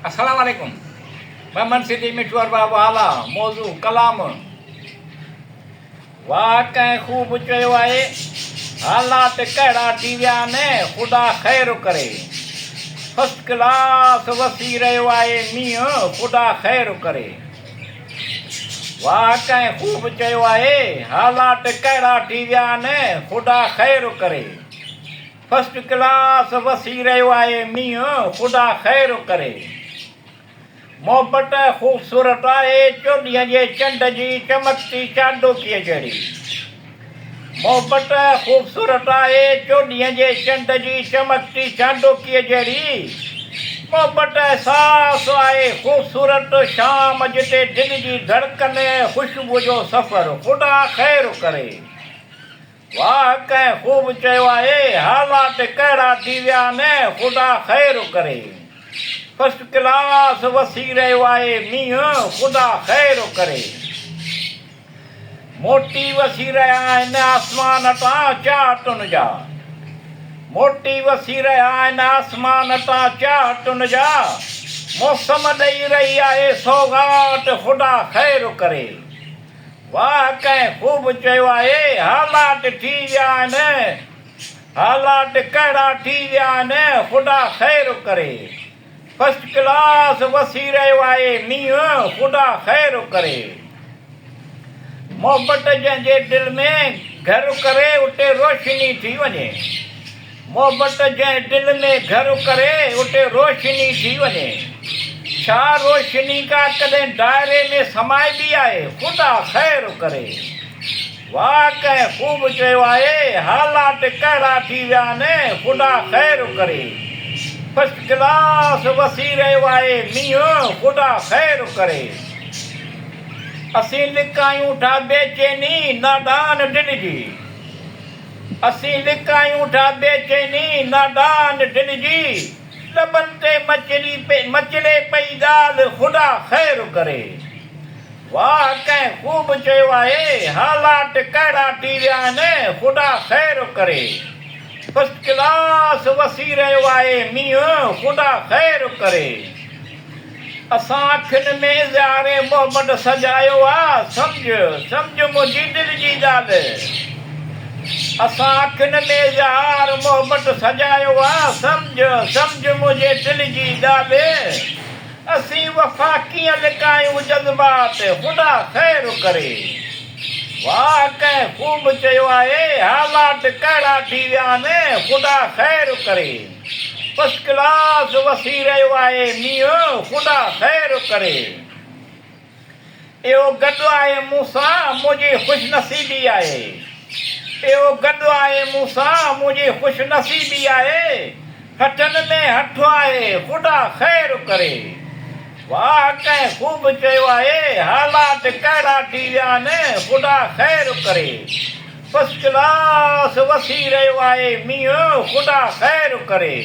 अस्सलाम वालेकुम। मोहम्मद सिद्दीक मिठुअर बाबू आला मौजू कलाम। वाह कंहिं ख़ूब चयो आहे हालात कहिड़ा थी विया आहिनि ख़ुदा ख़ैरु करे। फर्स्ट क्लास वसी रहियो आहे मींहुं ख़ुदा ख़ैरु करे। वाह कंहिं ख़ूब चयो आहे हालात कहिड़ा थी विया आहिनि ख़ुदा ख़ैरु करे। फर्स्ट क्लास वसी रहियो आहे मींहुं ख़ुदा ख़ैरु करे। मोहबत ख़ूबसूरत आहे चोॾींहं जे चंड जी चमकती चांदोकीअ जहिड़ी। मोहबत ख़ूबसूरत आहे चोॾींहं जे चंड जी चमकती चांदोकीअ जहिड़ी। मोहबत एहसास आहे ख़ूबसूरत शाम जिते दिलि जी धड़कन ख़ुशबू जो सफ़र ख़ुदा ख़ैरु करे। वाह कंहिं ख़ूब चयो आहे हालात कहिड़ा थी विया आहिनि ख़ुदा ख़ैरु करे। फर्स्ट क्लास वसी रहियो आहे मींहुं ख़ुदा ख़ैरु करे। मोटी वसी रहिया आहिनि आसमान तां चाहतुनि जा। मोटी वसी रहिया आहिनि आसमान तां चाहतुनि जा। मौसम ॾेई रही आहे सौगात ख़ुदा ख़ैरु करे। वाह कंहिं ख़ूब चयो आहे हालात थी विया आहिनि हालात कहिड़ा थी विया आहिनि ख़ुदा ख़ैरु करे। फर्स्ट क्लास वसी रहियो आहे मींहुं ख़ुदा ख़ैरु करे। मोहबत जंहिंजे दिलि में घर करे उते रोशनी थी वञे। मोहबत जंहिं दिलि में घर करे उते रोशनी थी वञे। छा रोशनी का कॾहिं दायरे में समाइबी आहे ख़ुदा ख़ैरु करे। वाह कंहिं ख़ूब चयो आहे हालात कहिड़ा थी विया आहिनि ख़ुदा ख़ैरु करे। फर्स्ट क्लास वसी रहियो आहे मींहुं ख़ुदा ख़ैरु करे। असीं लिकायूं था बेचैनी नादान दिलि जी। असीं लिकायूं था बेचैनी नादान दिलि जी। लबनि ते मचले पई ॻाल्हि ख़ुदा ख़ैरु करे। वाह कंहिं ख़ूब चयो आहे हालात कहिड़ा थी विया आहिनि ख़ुदा ख़ैरु करे। फर्स्ट क्लास वसी रहियो आहे मींहुं ख़ुदा ख़ैरु करे। असां अखियुनि में इज़हारे मोहबत सजायो आहे सम्झ मुंहिंजी दिलि जी ॻाल्हि। असां अखियुनि में इज़हार मोहबत सजायो आहे सम्झ मुंहिंजे दिलि जी ॻाल्हि। असीं वफ़ा कीअं लिकायूं जज़्बात ख़ुदा ख़ैरु करे। वाह कंहिं ख़ूब चयो आहे हालात कहिड़ा थी विया आहिनि ख़ुदा ख़ैरु करे। फर्स्ट क्लास वसी रहियो आहे मींहुं ख़ुदा ख़ैरु करे। इहो गॾु आहे मूंसां मुंहिंजी ख़ुशनसीबी आहे। इहो गॾु आहे मूंसां मुंहिंजी ख़ुशनसीबी आहे। हथनि में हथु आहे ख़ुदा ख़ैरु करे। वाह कंहिं ख़ूब चयो आहे हालात कहिड़ा थी विया आहिनि ख़ुदा ख़ैरु करे। फर्स्ट क्लास वसी रहियो आहे मींहुं ख़ुदा ख़ैरु करे।